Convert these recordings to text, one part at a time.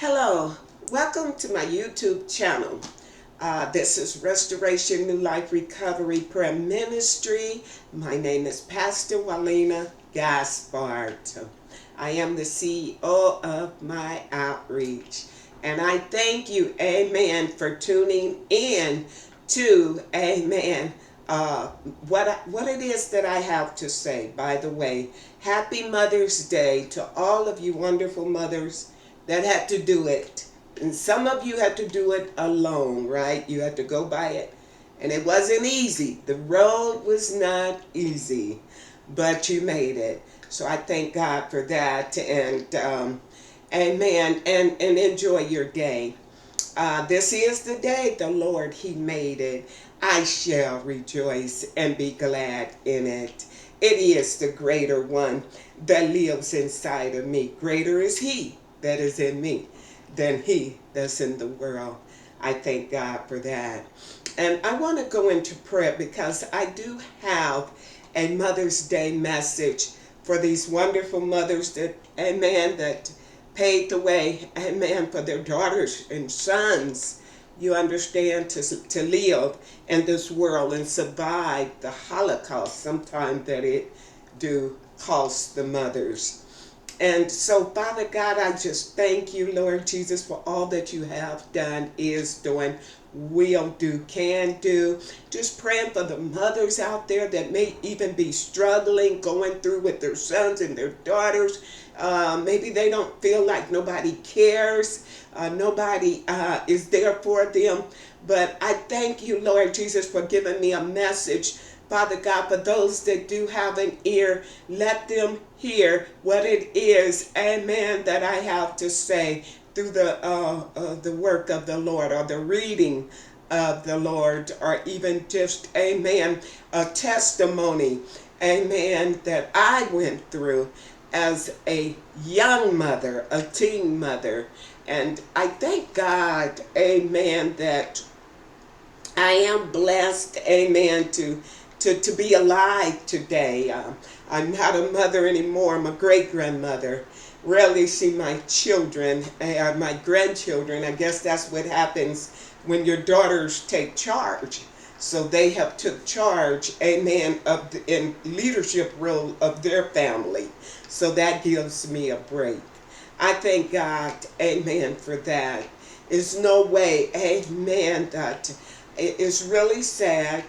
Hello, welcome to my YouTube channel. This is Restoration New Life Recovery Prayer Ministry. My name is Pastor Walina Gaspard. I am the CEO of my outreach. And I thank you, amen, for tuning in to, amen, what it is that I have to say. By the way, happy Mother's Day to all of you wonderful mothers that had to do it. And some of you had to do it alone, right? You had to go by it. And it wasn't easy. The road was not easy, but you made it. So I thank God for that. And amen. And enjoy your day. This is the day the Lord, He made it. I shall rejoice and be glad in it. It is the greater one that lives inside of me. Greater is He that is in me than he that's in the world. I thank God for that. And I want to go into prayer because I do have a Mother's Day message for these wonderful mothers that, amen, that paved the way, amen, for their daughters and sons, you understand, to live in this world and survive the Holocaust, sometimes that it do cost the mothers. And so, Father God, I just thank you, Lord Jesus, for all that you have done, is doing, will do, can do. Just praying for the mothers out there that may even be struggling, going through with their sons and their daughters. Maybe they don't feel like nobody cares. Nobody is there for them. But I thank you, Lord Jesus, for giving me a message, Father God, for those that do have an ear, let them hear what it is, amen, that I have to say through the work of the Lord, or the reading of the Lord, or even just, amen, a testimony, amen, that I went through as a young mother, a teen mother. And I thank God, amen, that I am blessed, amen, to be alive today. I'm not a mother anymore. I'm a great-grandmother. Rarely see my children, my grandchildren. I guess that's what happens when your daughters take charge. So they have took charge, amen, of in leadership role of their family. So that gives me a break. I thank God, amen, for that. There's no way, amen, that it is really sad,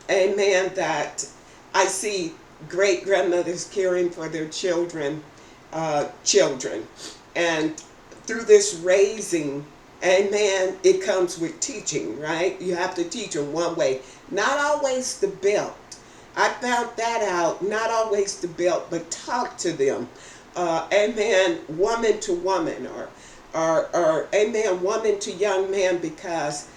amen, that I see great grandmothers caring for their children. And through this raising, amen, it comes with teaching, right? You have to teach them one way. Not always the belt. I found that out. Not always the belt, but talk to them. Amen, woman to woman, or amen, woman to young man, because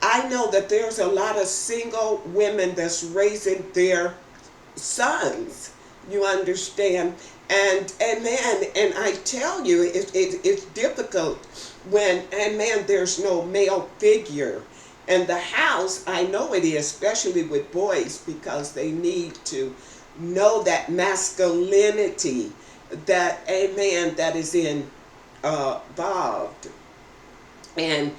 I know that there's a lot of single women that's raising their sons, you understand, and amen, and I tell you, it's difficult when, amen, there's no male figure in the house. I know it is, especially with boys, because they need to know that masculinity, that, amen, that is involved and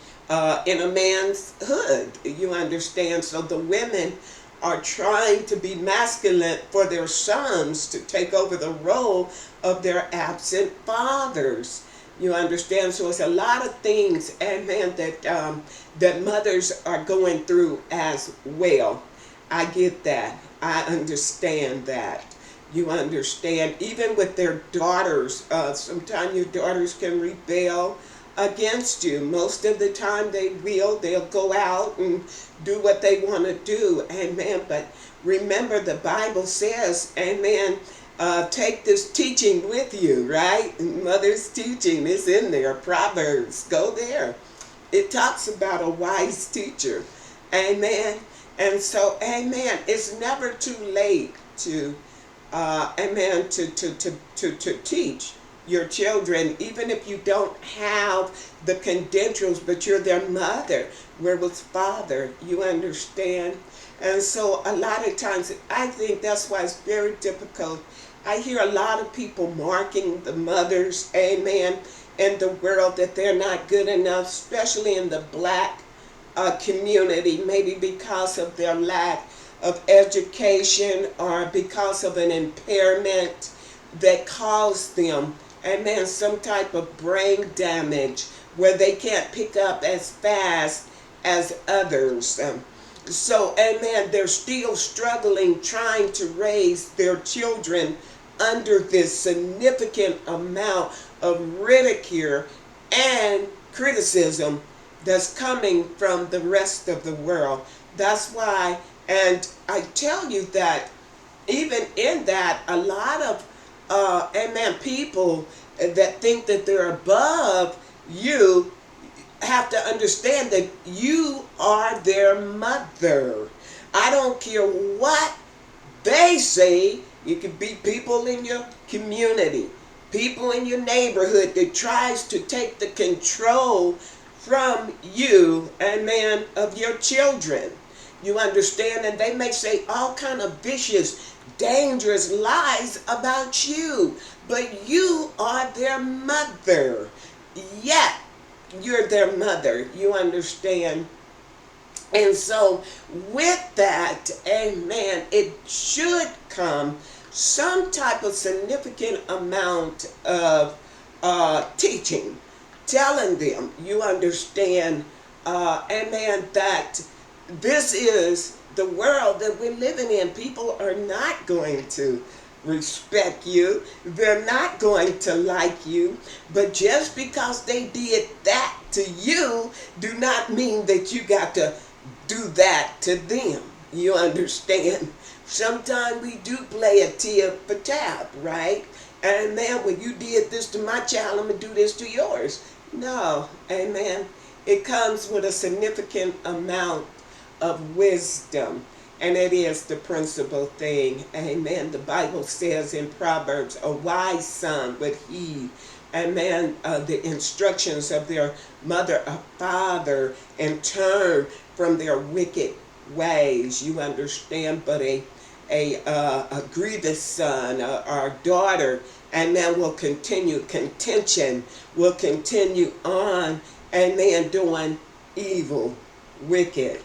in a man's hood, you understand. So the women are trying to be masculine for their sons to take over the role of their absent fathers, you understand. So it's a lot of things, amen, that mothers are going through as well. I get that. I understand that. You understand, even with their daughters, sometimes your daughters can rebel against you. Most of the time they'll go out and do what they want to do, amen. But remember, the Bible says, amen, take this teaching with you, right? Mother's teaching is in there. Proverbs, go there. It talks about a wise teacher, amen. And so, amen, it's never too late to amen, to teach your children, even if you don't have the credentials, but you're their mother. Where was father? You understand? And so a lot of times, I think that's why it's very difficult. I hear a lot of people marking the mothers, amen, in the world that they're not good enough, especially in the black community, maybe because of their lack of education or because of an impairment that caused them, amen, some type of brain damage where they can't pick up as fast as others. So, amen, they're still struggling trying to raise their children under this significant amount of ridicule and criticism that's coming from the rest of the world. That's why, and I tell you that even in that, a lot of, amen, people that think that they're above you have to understand that you are their mother. I don't care what they say. It could be people in your community, people in your neighborhood that tries to take the control from you, amen, of your children. You understand? And they may say all kind of vicious, dangerous lies about you, but you are their mother. Yet you're their mother. You understand? And so with that, amen, it should come some type of significant amount of teaching, telling them, you understand, amen, that this is the world that we're living in. People are not going to respect you. They're not going to like you. But just because they did that to you, do not mean that you got to do that to them. You understand? Sometimes we do play a tit for tat, right? And man, when you did this to my child, I'm going to do this to yours. No, amen. It comes with a significant amount of wisdom. And it is the principal thing. Amen. The Bible says in Proverbs, a wise son would heed, amen, the instructions of their mother or father and turn from their wicked ways. You understand? But a grievous son or daughter, amen, will continue, contention will continue on, amen, doing evil, wicked.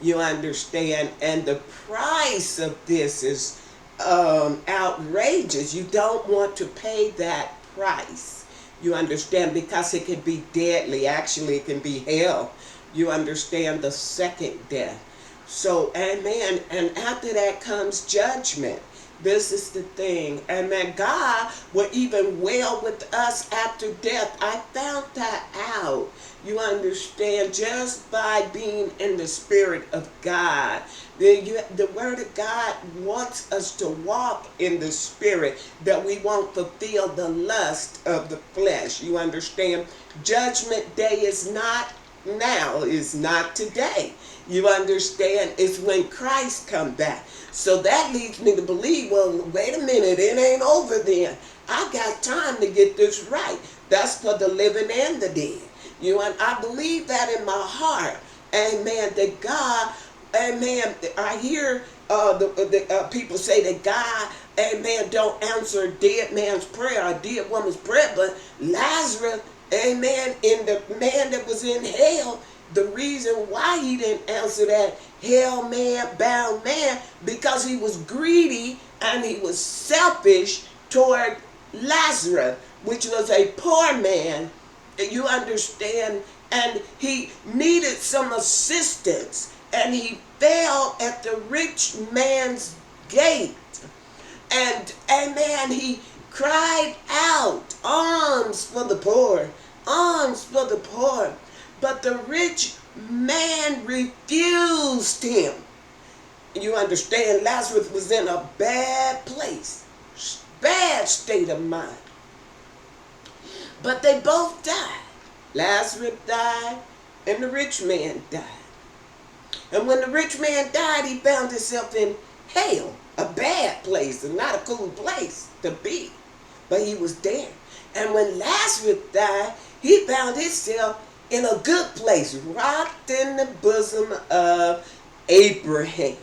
You understand? And the price of this is outrageous. You don't want to pay that price. You understand? Because it can be deadly. Actually, it can be hell. You understand? The second death. So, amen. And after that comes judgment. This is the thing. Amen. God will even wail with us after death. I found that out. You understand? Just by being in the Spirit of God. The Word of God wants us to walk in the Spirit, that we won't fulfill the lust of the flesh. You understand? Judgment Day is not now, is not today. You understand? It's when Christ come back. So that leads me to believe, well, wait a minute, it ain't over then. I got time to get this right. That's for the living and the dead. I believe that in my heart. Amen. That God, amen, I hear the people say that God, amen, don't answer a dead man's prayer or a dead woman's prayer, but Lazarus, amen, in the man that was in hell, the reason why he didn't answer that hell man, bound man, because he was greedy and he was selfish toward Lazarus, which was a poor man. You understand? And he needed some assistance, and he fell at the rich man's gate. And amen, he cried out, alms for the poor, alms for the poor. But the rich man refused him. You understand? Lazarus was in a bad place, bad state of mind. But they both died. Lazarus died and the rich man died. And when the rich man died, he found himself in hell, a bad place and not a cool place to be. But he was there. And when Lazarus died, he found himself in a good place, rocked in the bosom of Abraham.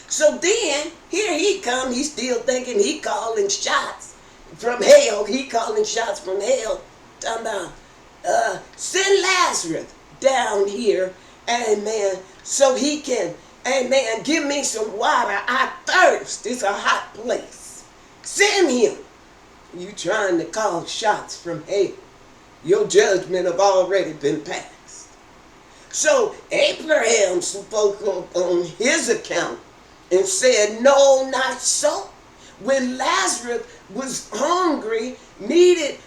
So then, here he come, he's still thinking he calling shots from hell. He calling shots from hell talking about, send Lazarus down here, amen, so he can, amen, give me some water. I thirst. It's a hot place. Send him. You trying to call shots from hell. Your judgment have already been passed. So Abraham spoke on his account and said, no, not so. When Lazarus was hungry, needed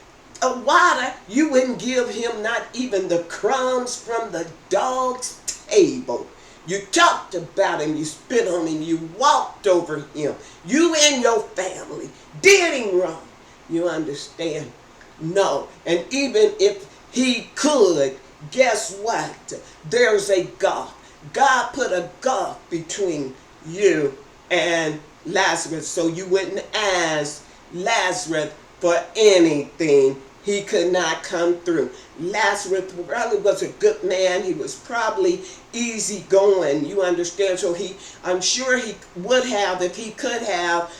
water, you wouldn't give him not even the crumbs from the dog's table. You talked about him, you spit on him, you walked over him. You and your family did him wrong. You understand? No. And even if he could, guess what? There's a gulf. God put a gulf between you and Lazarus, so you wouldn't ask Lazarus for anything. He could not come through. Lazarus probably was a good man. He was probably easygoing. You understand? So I'm sure he would have, if he could have,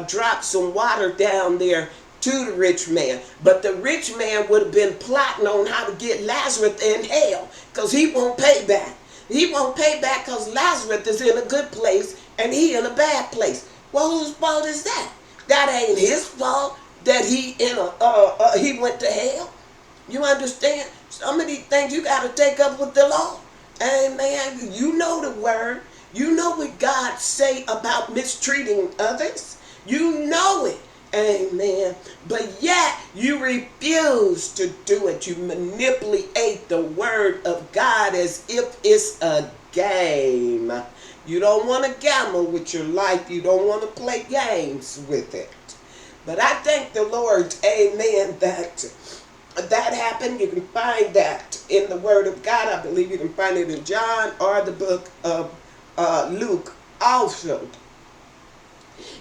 dropped some water down there to the rich man. But the rich man would have been plotting on how to get Lazarus in hell, because he won't pay back. He won't pay back because Lazarus is in a good place and he in a bad place. Well, whose fault is that? That ain't his fault that he he went to hell. You understand? Some of these things you got to take up with the law. Amen. You know the word. You know what God say about mistreating others. You know it. Amen. But yet you refuse to do it. You manipulate the word of God as if it's a game. You don't want to gamble with your life. You don't want to play games with it. But I thank the Lord, amen, that happened. You can find that in the word of God. I believe you can find it in John or the book of Luke also.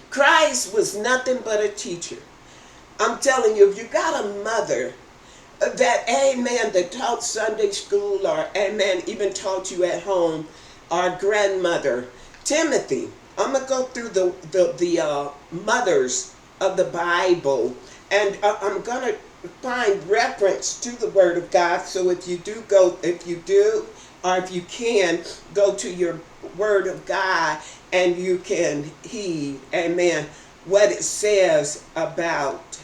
Christ was nothing but a teacher. I'm telling you, if you got a mother that, amen, that taught Sunday school or, amen, even taught you at home, our grandmother, Timothy, I'm going to go through the mothers of the Bible, and I'm going to find reference to the Word of God. So if you do, or if you can, go to your Word of God, and you can heed, amen, what it says about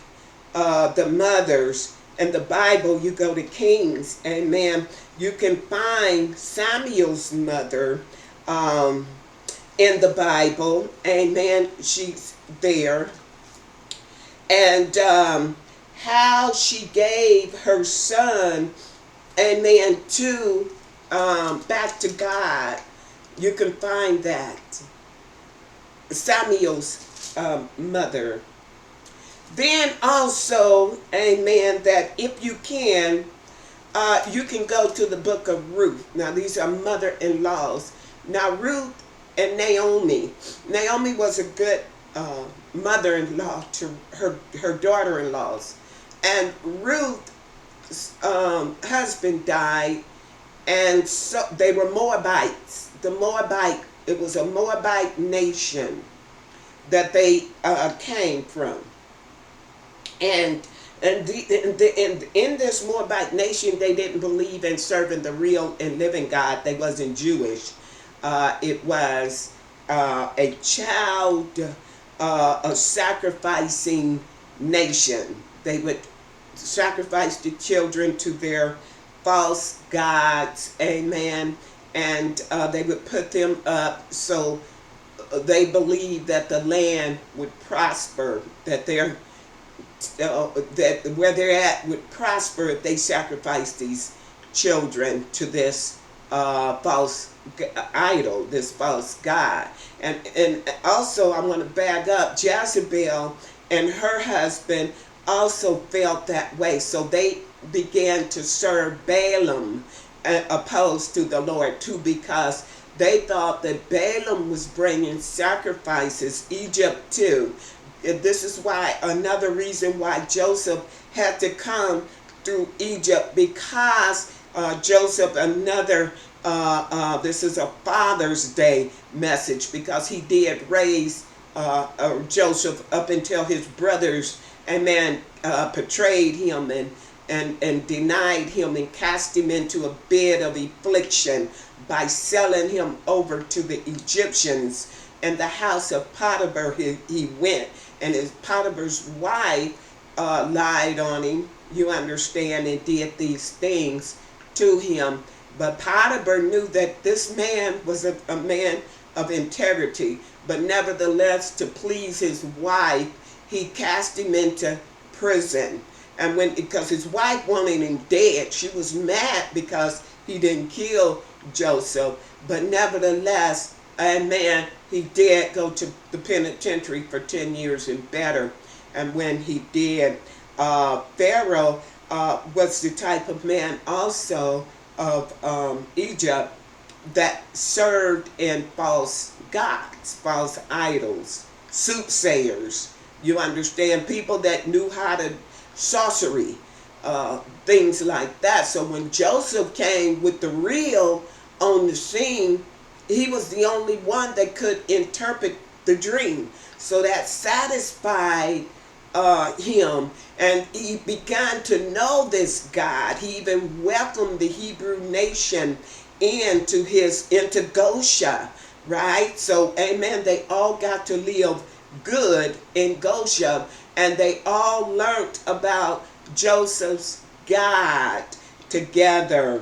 the mothers. In the Bible, you go to Kings, amen. You can find Samuel's mother in the Bible, amen. She's there. And how she gave her son, amen, to back to God. You can find that. Samuel's mother. Then also, amen, that if you can go to the book of Ruth. Now, these are mother-in-laws. Now, Ruth and Naomi. Naomi was a good mother-in-law to her daughter-in-laws. And Ruth's husband died, and so they were Moabites. It was a Moabite nation that they came from. And in this Moabite nation, they didn't believe in serving the real and living God. They wasn't Jewish. It was a child, a sacrificing nation. They would sacrifice the children to their false gods, amen, and they would put them up so they believed that the land would prosper, that that where they're at would prosper if they sacrificed these children to this false idol, this false god. And also, I'm going to back up, Jezebel and her husband also felt that way. So they began to serve Balaam opposed to the Lord too, because they thought that Balaam was bringing sacrifices, Egypt too. And this is why, another reason why Joseph had to come through Egypt, because Joseph, this is a Father's Day message, because he did raise Joseph up until his brothers, amen, betrayed him and and denied him and cast him into a bed of affliction by selling him over to the Egyptians. In the house of Potiphar he went, and his Potiphar's wife lied on him, you understand, and did these things to him. But Potiphar knew that this man was a man of integrity, but nevertheless, to please his wife, he cast him into prison. And because his wife wanted him dead, she was mad because he didn't kill Joseph. But nevertheless, amen, he did go to the penitentiary for 10 years and better. And when he did, Pharaoh was the type of man also of Egypt that served in false gods, false idols, soothsayers. You understand? People that knew how to sorcery, things like that. So when Joseph came with the real on the scene, he was the only one that could interpret the dream. So that satisfied him, and he began to know this God. He even welcomed the Hebrew nation into Goshen, right? So, amen, they all got to live good in Goshen, and they all learned about Joseph's God together.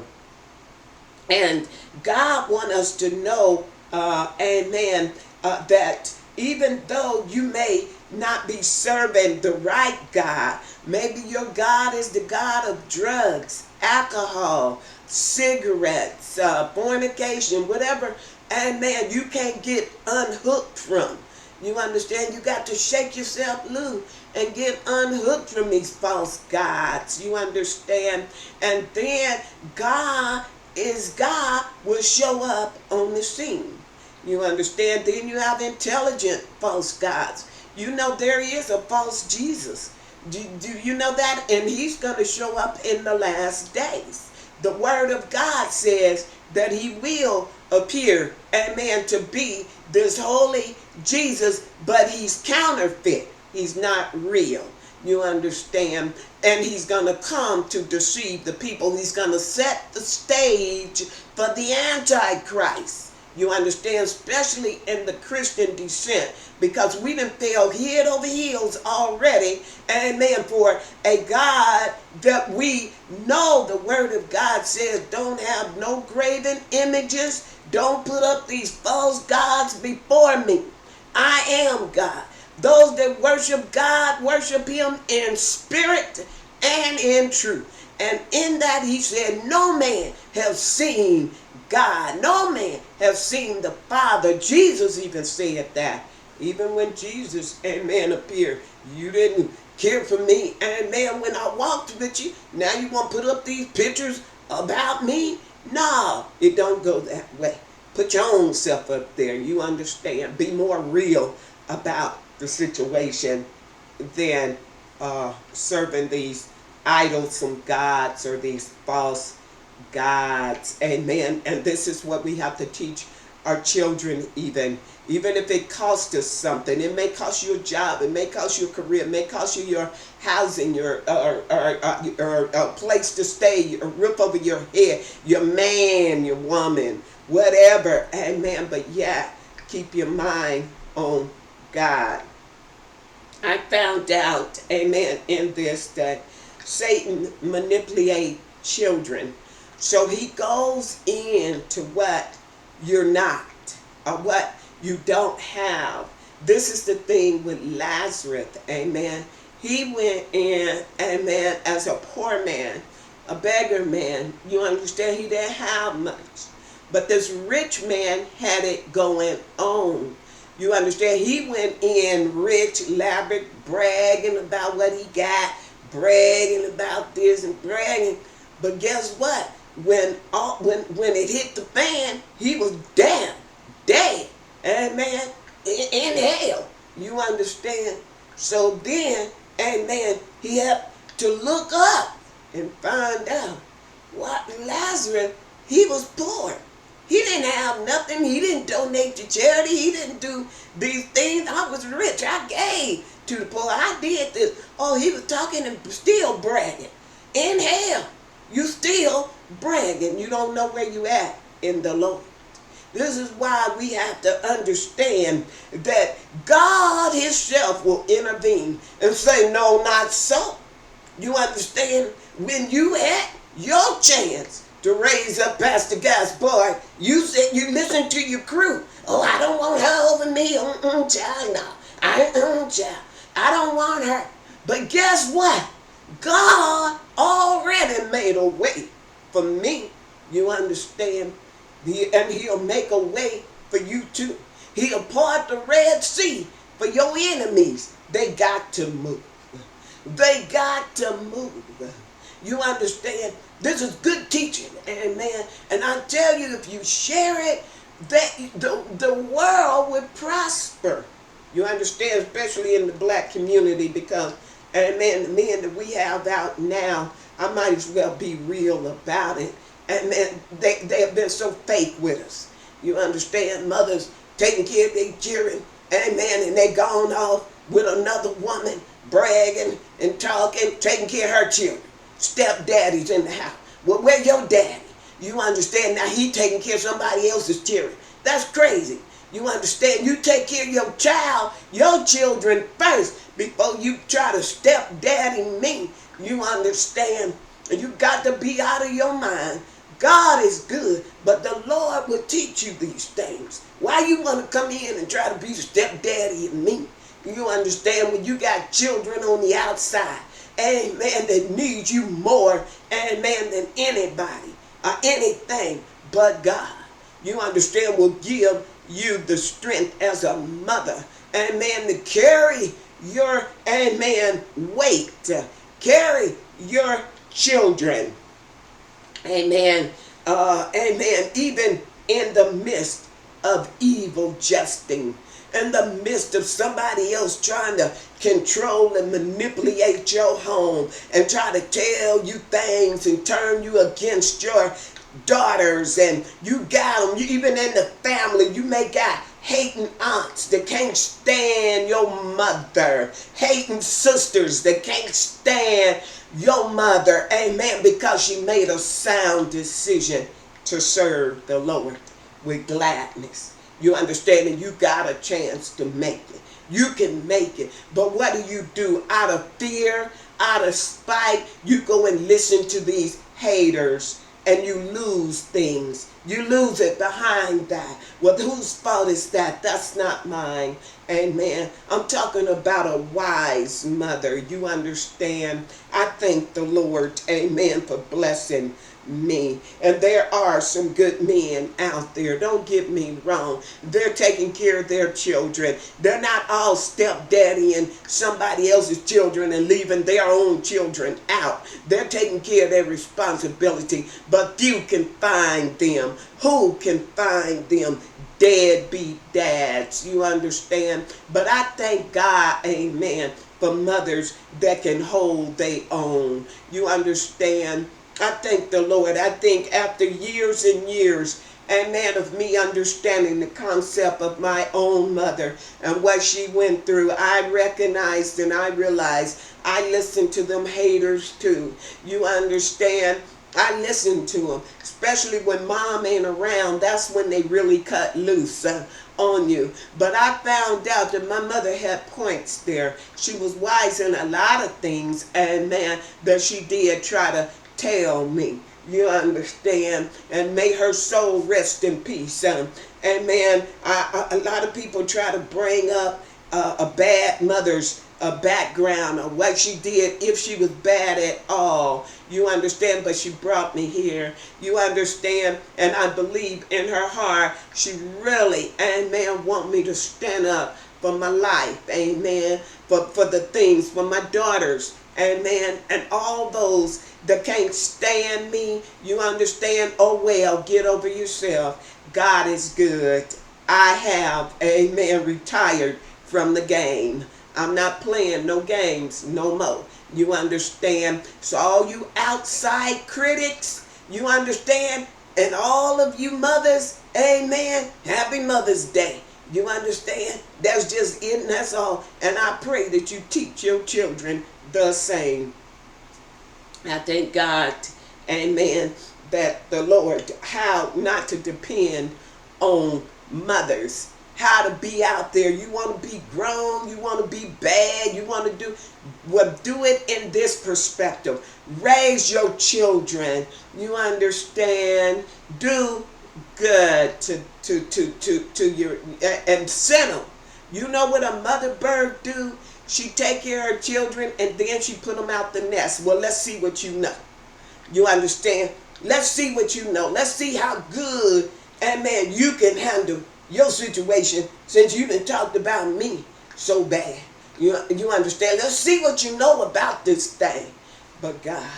And God wants us to know, amen, that even though you may not be serving the right God, maybe your God is the God of drugs, alcohol, cigarettes, fornication, whatever, amen, you can't get unhooked from. You understand? You got to shake yourself loose and get unhooked from these false gods. You understand? And then God will show up on the scene. You understand? Then you have intelligent false gods. You know there is a false Jesus. Do you know that? And he's going to show up in the last days. The word of God says that he will appear, amen, to be this holy Jesus, but he's counterfeit. He's not real. You understand? And he's going to come to deceive the people. He's going to set the stage for the Antichrist. You understand? Especially in the Christian descent, because we done fell head over heels already, amen, for a God that we know the word of God says don't have no graven images, don't put up these false gods before me. I am God. Those that worship God worship him in spirit and in truth. And in that he said, no man has seen God. No man has seen the Father. Jesus even said that. Even when Jesus, amen, appeared, you didn't care for me, amen, when I walked with you. Now you want to put up these pictures about me? No, it don't go that way. Put your own self up there. You understand? Be more real about the situation than serving these idols and gods or these false gods. Amen. And this is what we have to teach our children, even if it costs us something. It may cost you a job, it may cost you a career, it may cost you your housing, your place to stay, a roof over your head, your man, your woman, whatever. Amen. But yeah, keep your mind on God. I found out, amen, in this that Satan manipulates children. So he goes into what you're not, or what you don't have. This is the thing with Lazarus, amen. He went in, amen, as a poor man, a beggar man. You understand? He didn't have much. But this rich man had it going on. You understand? He went in rich, lavish, bragging about what he got, bragging about this and bragging. But guess what? When it hit the fan, he was down, dead, amen, in hell. You understand? So then, amen, he had to look up and find out what Lazarus, he was poor. He didn't have nothing. He didn't donate to charity. He didn't do these things. I was rich. I gave to the poor. I did this. Oh, he was talking and still bragging. in hell, you still bragging. You don't know where you at in the Lord. This is why we have to understand that God himself will intervene and say, no, not so. You understand? When you had your chance to raise up Pastor Gaspard, you said you listened to your crew. Oh, I don't want her over me. Child, no. Child. I don't want her. But guess what? God already made a way for me. You understand? And he'll make a way for you too. He'll part the Red Sea for your enemies. They got to move. They got to move. You understand? This is good teaching, amen. And I tell you, if you share it, that the world will prosper. You understand, especially in the black community, because, amen, the men that we have out now, I might as well be real about it. And man, they have been so fake with us. You understand? Mothers taking care of their children, amen, and they gone off with another woman, bragging and talking, taking care of her children. Stepdaddy's in the house. Well, where your daddy? You understand? Now he taking care of somebody else's children. That's crazy. You understand? You take care of your child, your children first before you try to stepdaddy me. You understand? And you got to be out of your mind. God is good, but the Lord will teach you these things. Why you want to come in and try to be the stepdaddy of me? You understand? When you got children on the outside, amen, that need you more, amen, than anybody or anything but God. You understand? Will give you the strength as a mother, amen, to carry your, amen, weight, carry your children, amen, amen, even in the midst of evil jesting, in the midst of somebody else trying to control and manipulate your home and try to tell you things and turn you against your daughters, and you got them, even in the family, you may got hating aunts that can't stand your mother, hating sisters that can't stand your mother, amen, because she made a sound decision to serve the Lord with gladness. You understand? And you got a chance to make it. You can make it. But what do? Out of fear, out of spite, you go and listen to these haters and you lose things. You lose it behind that. Well, whose fault is that? That's not mine. Amen. I'm talking about a wise mother. You understand? I thank the Lord, amen, for blessing me. And there are some good men out there. Don't get me wrong. They're taking care of their children. They're not all stepdaddy and somebody else's children and leaving their own children out. They're taking care of their responsibility. But few can find them. Who can find them? Deadbeat dads. You understand? But I thank God, amen, for mothers that can hold their own. You understand? I thank the Lord. I think after years and years, amen, of me understanding the concept of my own mother and what she went through, I recognized and I realized I listened to them haters too. You understand? I listen to them, especially when mom ain't around. That's when they really cut loose on you. But I found out that my mother had points there. She was wise in a lot of things, and man, that she did try to tell me. You understand? And may her soul rest in peace. And man, a lot of people try to bring up a bad mother's background or what she did, if she was bad at all. You understand? But she brought me here. You understand? And I believe in her heart she really, amen, want me to stand up for my life, amen, for the things, for my daughters, amen, and all those that can't stand me. You understand? Oh well, get over yourself. God is good. I have, amen, retired from the game. I'm not playing no games no more. You understand? So all you outside critics, you understand? And all of you mothers, amen, happy Mother's Day. You understand? That's just it, and that's all. And I pray that you teach your children the same. I thank God, amen, that the Lord, how not to depend on mothers, how to be out there. You want to be grown, you want to be bad, you want to do, well, do it in this perspective. Raise your children, you understand, do good to your, and send them. You know what a mother bird do? She take care of her children and then she put them out the nest. Well, let's see what you know. You understand? Let's see what you know. Let's see how good, and man, you can handle your situation since you done talked about me so bad. You understand? Let's see what you know about this thing. But God,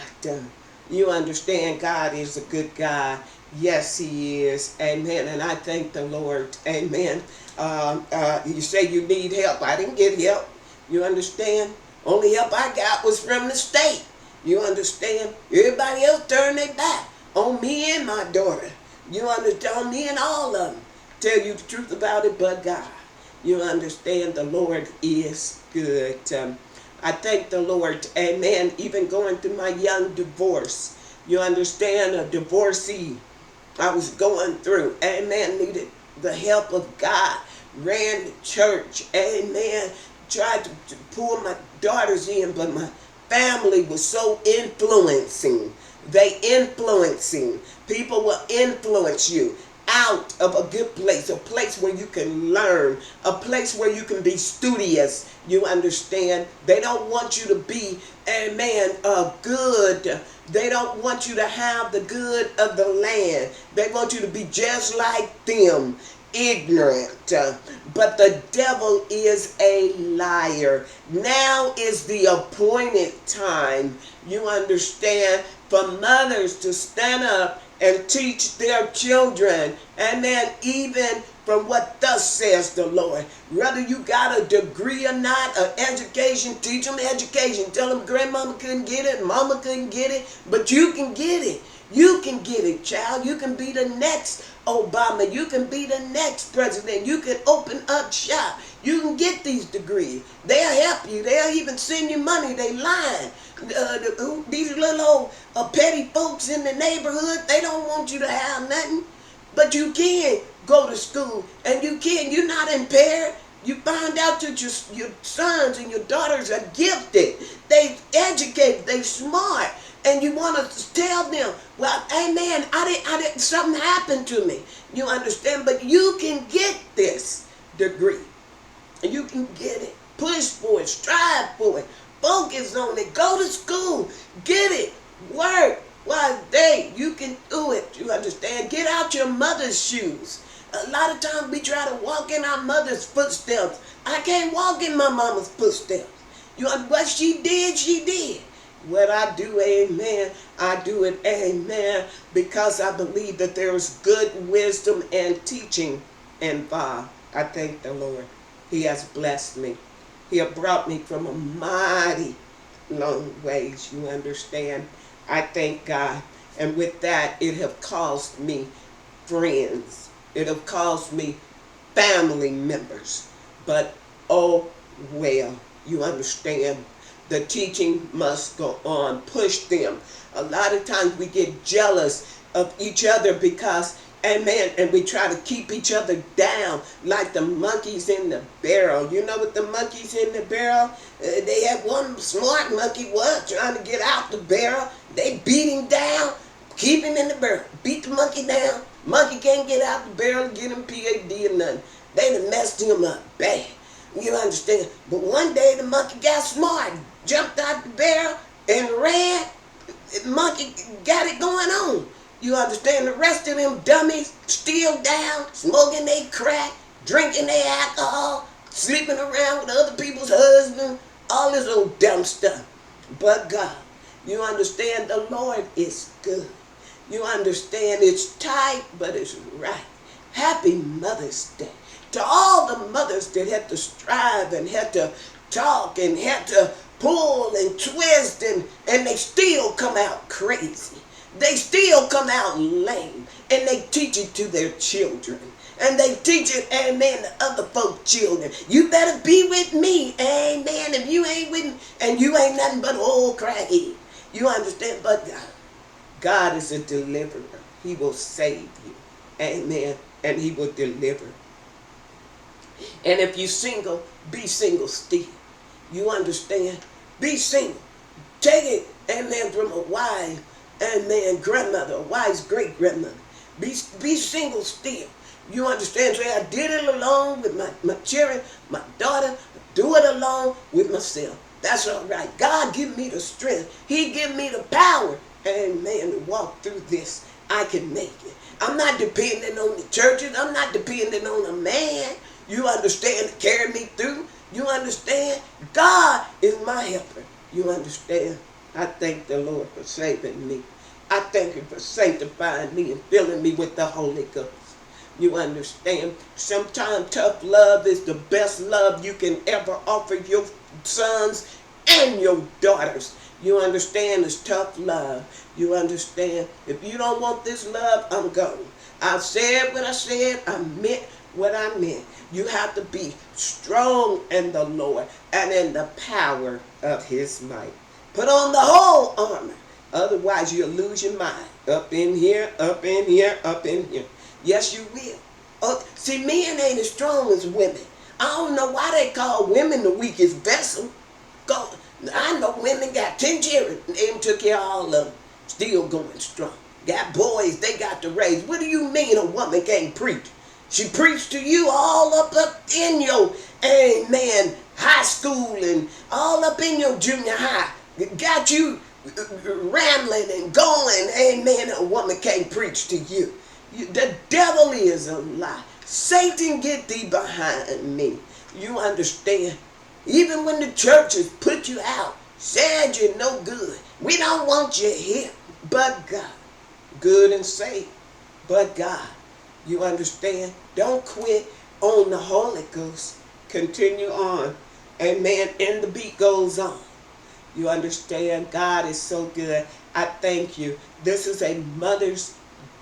you understand God is a good God. Yes, He is. Amen. And I thank the Lord. Amen. You say you need help. I didn't get help. You understand? Only help I got was from the state. You understand? Everybody else turned their back on me and my daughter. You understand? On me and all of them. Tell you the truth about it, but God. You understand? The Lord is good. I thank the Lord. Amen. Even going through my young divorce. You understand? A divorcee I was going through. Amen. Needed the help of God. Ran the church. Amen. Tried to pull my daughters in, but my family was so influencing. People will influence you out of a good place, a place where you can learn, a place where you can be studious. You understand? They don't want you to be, amen, good. They don't want you to have the good of the land. They want you to be just like them, ignorant. But the devil is a liar. Now is the appointed time, you understand, for mothers to stand up and teach their children. And then even from what thus says the Lord. Whether you got a degree or not, an education, teach them education. Tell them grandmama couldn't get it, mama couldn't get it, but you can get it. You can get it, child. You can be the next Obama. You can be the next president. You can open up shop. You can get these degrees. They'll help you. They'll even send you money. They lying. These little old petty folks in the neighborhood, they don't want you to have nothing. But you can go to school, and you're not impaired. You find out that your sons and your daughters are gifted. They educated. They smart. And you want to tell them, well, amen, something happened to me. You understand? But you can get this degree. And you can get it. Push for it. Strive for it. Focus on it. Go to school. Get it. Work. Why, you can do it. You understand? Get out your mother's shoes. A lot of times we try to walk in our mother's footsteps. I can't walk in my mama's footsteps. What she did, she did. What I do, amen, I do it, amen, because I believe that there is good wisdom and teaching involved. I thank the Lord. He has blessed me. He has brought me from a mighty long ways, you understand. I thank God. And with that, it have caused me friends. It have caused me family members. But, oh, well, you understand. The teaching must go on. Push them. A lot of times we get jealous of each other because, amen, and we try to keep each other down like the monkeys in the barrel. You know what the monkeys in the barrel? They had one smart monkey was trying to get out the barrel. They beat him down, keep him in the barrel. Beat the monkey down. Monkey can't get out the barrel, get him PhD or nothing. They done messed him up bad. You understand? But one day the monkey got smart, jumped out the barrel and ran. The monkey got it going on. You understand? The rest of them dummies still down, smoking their crack, drinking their alcohol, sleeping around with other people's husbands, all this old dumb stuff. But God, you understand? The Lord is good. You understand? It's tight, but it's right. Happy Mother's Day. To all the mothers that had to strive and had to talk and had to pull and twist and they still come out crazy. They still come out lame and they teach it to their children. And they teach it, amen, to other folk children. You better be with me, amen. If you ain't with me, and you ain't nothing but an old crackhead. You understand? But God is a deliverer. He will save you. Amen. And he will deliver. And if you're single, be single still. You understand? Be single. Take it, amen, from a wise, amen, grandmother, a wise great grandmother. Be single still. You understand? Say, I did it alone with my children, my daughter. Do it alone with myself. That's all right. God give me the strength. He give me the power, amen, to walk through this. I can make it. I'm not depending on the churches. I'm not depending on a man. You understand? To carry me through. You understand? God is my helper. You understand? I thank the Lord for saving me. I thank him for sanctifying me and filling me with the Holy Ghost. You understand? Sometimes tough love is the best love you can ever offer your sons and your daughters. You understand? It's tough love. You understand? If you don't want this love, I'm gone. I said what I said. I meant what I meant. You have to be strong in the Lord and in the power of his might. Put on the whole armor. Otherwise, you'll lose your mind. Up in here, up in here, up in here. Yes, you will. Oh, see, men ain't as strong as women. I don't know why they call women the weakest vessel. I know women got 10 children. They took care of all of them. Still going strong. Got boys, they got to raise. What do you mean a woman can't preach? She preached to you all up in your, amen, high school and all up in your junior high. Got you rambling and going, amen. A woman can't preach to you. The devil is a lie. Satan, get thee behind me. You understand? Even when the churches put you out, said you're no good. We don't want you here. But God, good and safe. But God. You understand? Don't quit on the Holy Ghost. Continue on. Amen. And the beat goes on. You understand? God is so good. I thank you. This is a Mother's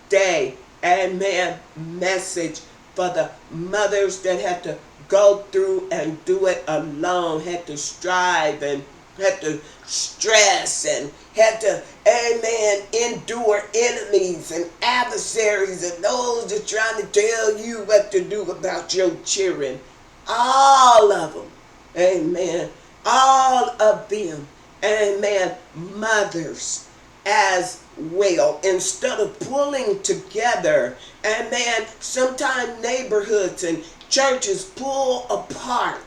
Day, amen, message for the mothers that had to go through and do it alone, had to strive and had to stress and had to, amen, endure enemies and adversaries and those that trying to tell you what to do about your children. All of them, amen, all of them, amen, mothers as well. Instead of pulling together, amen, sometimes neighborhoods and churches pull apart.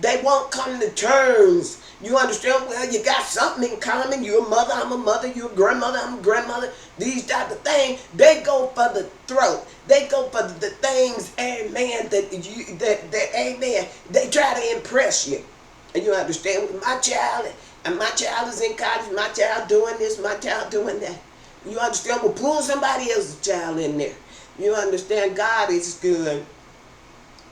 They won't come to terms. You understand? Well, you got something in common. You're a mother, I'm a mother. You're a grandmother, I'm a grandmother. These type of things. They go for the throat. They go for the things, amen, that amen, they try to impress you. And you understand? My child, and my child is in college, my child doing this, my child doing that. You understand? Well, pull somebody else's child in there. You understand? God is good.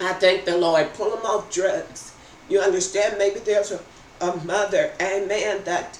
I thank the Lord. Pull them off drugs. You understand? Maybe there's a mother, amen, that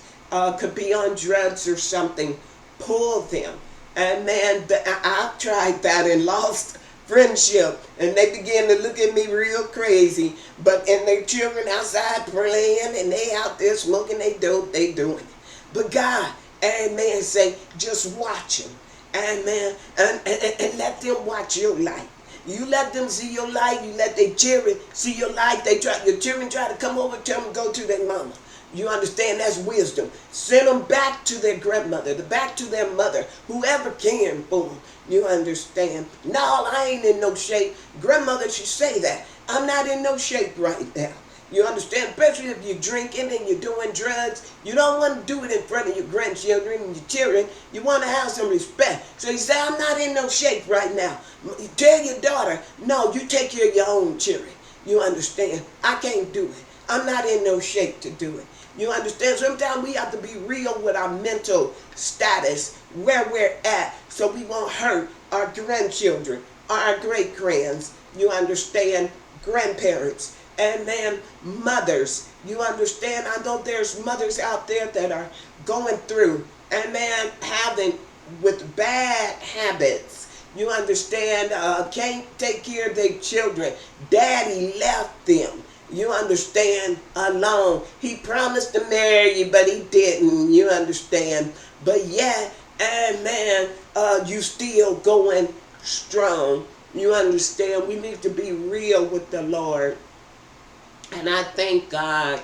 could be on drugs or something. Pull them. Amen. I've tried that and lost friendship. And they began to look at me real crazy. But and their children outside playing and they out there smoking they dope, they doing it. But God, amen, say, just watch them. Amen. And let them watch your life. You let them see your life. You let their children see your life. Your children try to come over, tell them go to their mama. You understand? That's wisdom. Send them back to their grandmother, back to their mother, whoever can for them. You understand? No, I ain't in no shape. Grandmother should say that. I'm not in no shape right now. You understand? Especially if you're drinking and you're doing drugs. You don't want to do it in front of your grandchildren and your children. You want to have some respect. So you say, I'm not in no shape right now. Tell your daughter, no, you take care of your own children. You understand? I can't do it. I'm not in no shape to do it. You understand? Sometimes we have to be real with our mental status, where we're at, so we won't hurt our grandchildren, our great-grands. You understand? Grandparents. And then mothers. You understand? I know there's mothers out there that are going through, and man, having with bad habits. You understand? Can't take care of their children. Daddy left them. You understand? Alone. He promised to marry you, but he didn't. You understand? But yet, amen, you still going strong. You understand? We need to be real with the Lord. And I thank God,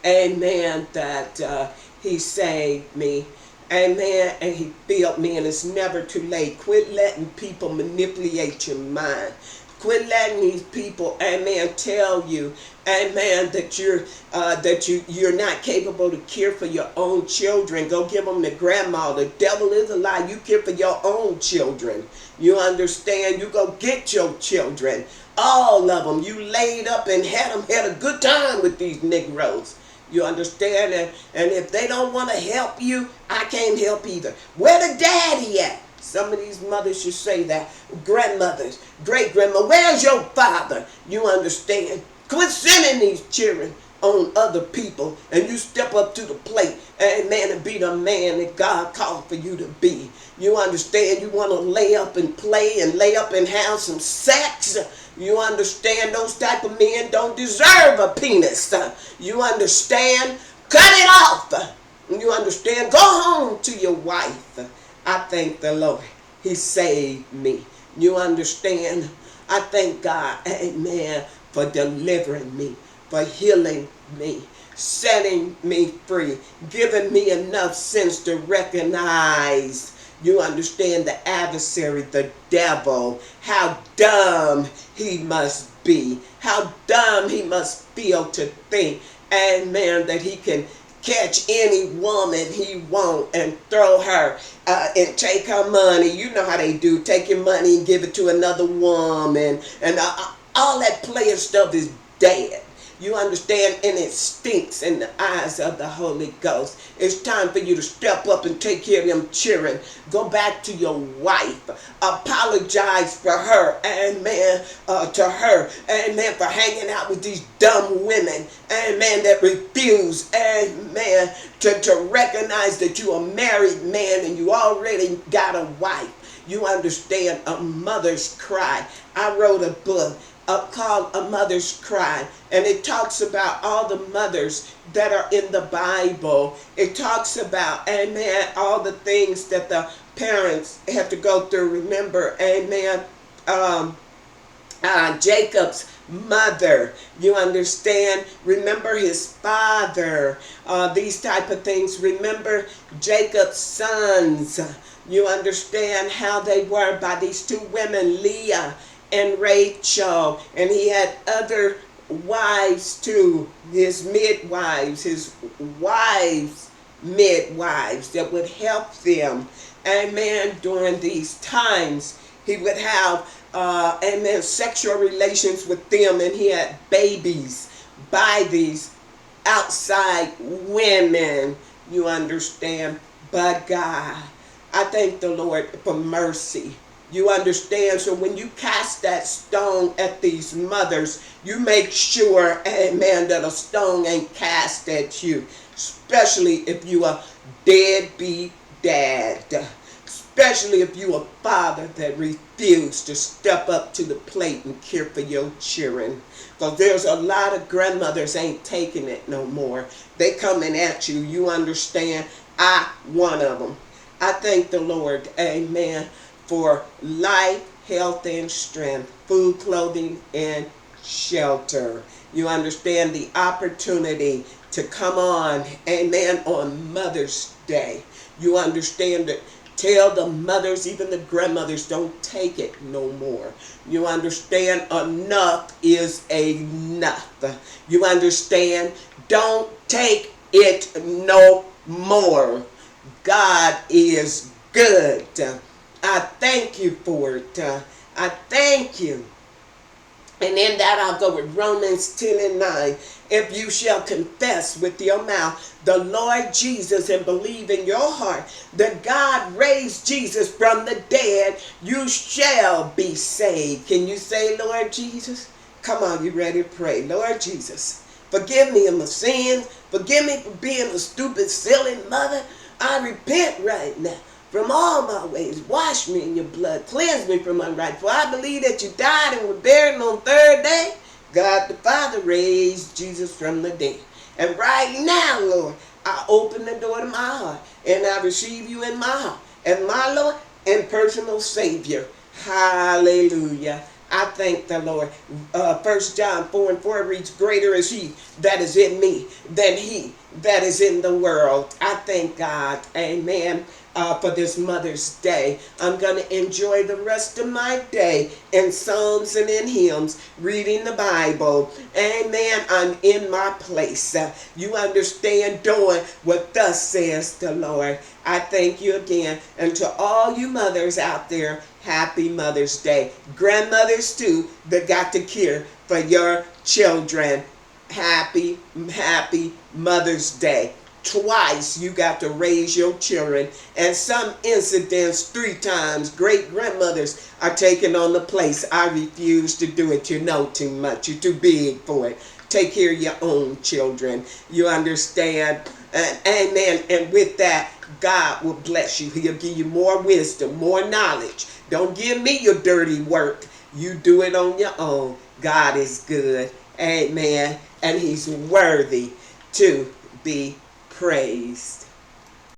amen, that he saved me. Amen. And he filled me, and it's never too late. Quit letting people manipulate your mind. Quit letting these people, amen, tell you, amen, that you're not capable to care for your own children. Go give them to grandma. The devil is a lie. You care for your own children. You understand? You go get your children. All of them. You laid up and had a good time with these Negroes. You understand? And if they don't want to help you, I can't help either. Where the daddy at? Some of these mothers should say that. Grandmothers, great-grandma, where's your father? You understand? Quit sending these children on other people, and you step up to the plate, amen, and be the man that God called for you to be. You understand? You want to lay up and play and lay up and have some sex? You understand? Those type of men don't deserve a penis. You understand? Cut it off. You understand? Go home to your wife. I thank the Lord. He saved me. You understand? I thank God, amen, for delivering me, for healing me, setting me free, giving me enough sense to recognize, you understand, the adversary, the devil, how dumb he must be, how dumb he must feel to think, amen, that he can catch any woman he want and throw her and take her money. You know how they do. Take your money and give it to another woman. And all that player stuff is dead. You understand? And it stinks in the eyes of the Holy Ghost. It's time for you to step up and take care of them children. Go back to your wife. Apologize for her. Amen. To her. Amen. For hanging out with these dumb women. Amen. That refuse. Amen. To recognize that you're a married man and you already got a wife. You understand? A mother's cry. I wrote a book called A Mother's Cry, and it talks about all the mothers that are in the Bible. It talks about, amen, all the things that the parents have to go through. Remember, amen, Jacob's mother, you understand? Remember his father, these type of things. Remember Jacob's sons, you understand how they were by these two women, Leah and Rachel, and he had other wives too, his midwives, his wives' midwives that would help them, amen, during these times. He would have, amen, sexual relations with them, and he had babies by these outside women, you understand. But God, I thank the Lord for mercy. You understand? So when you cast that stone at these mothers, you make sure, amen, that a stone ain't cast at you. Especially if you are deadbeat dad. Especially if you a father that refused to step up to the plate and care for your children. Because there's a lot of grandmothers ain't taking it no more. They coming at you. You understand? I one of them. I thank the Lord, amen, for life, health, and strength, food, clothing, and shelter. You understand? The opportunity to come on, amen, on Mother's Day. You understand that? Tell the mothers, even the grandmothers, don't take it no more. You understand? Enough is enough. You understand? Don't take it no more. God is good. I thank you for it. I thank you. And in that I'll go with Romans 10:9. If you shall confess with your mouth the Lord Jesus and believe in your heart that God raised Jesus from the dead, you shall be saved. Can you say, Lord Jesus? Come on, you ready to pray? Lord Jesus, forgive me of my sins. Forgive me for being a stupid, silly mother. I repent right now from all my ways. Wash me in your blood. Cleanse me from unrighteousness. For I believe that you died and were buried, and on the third day God the Father raised Jesus from the dead. And right now, Lord, I open the door to my heart and I receive you in my heart and my Lord and personal Savior. Hallelujah. I thank the Lord. 1 John 4:4 reads, greater is he that is in me than he that is in the world. I thank God. Amen. For this Mother's Day. I'm going to enjoy the rest of my day in Psalms and in hymns, reading the Bible. Amen. I'm in my place. You understand, doing what thus says the Lord. I thank you again. And to all you mothers out there, happy Mother's Day. Grandmothers too that got to care for your children. Happy Mother's Day. Twice you got to raise your children, and some incidents 3 times. Great grandmothers are taking on the place. I refuse to do it. You know too much. You're too big for it. Take care of your own children. You understand? Amen. And with that, God will bless you. He'll give you more wisdom, more knowledge. Don't give me your dirty work. You do it on your own. God is good. Amen. And he's worthy to be praised.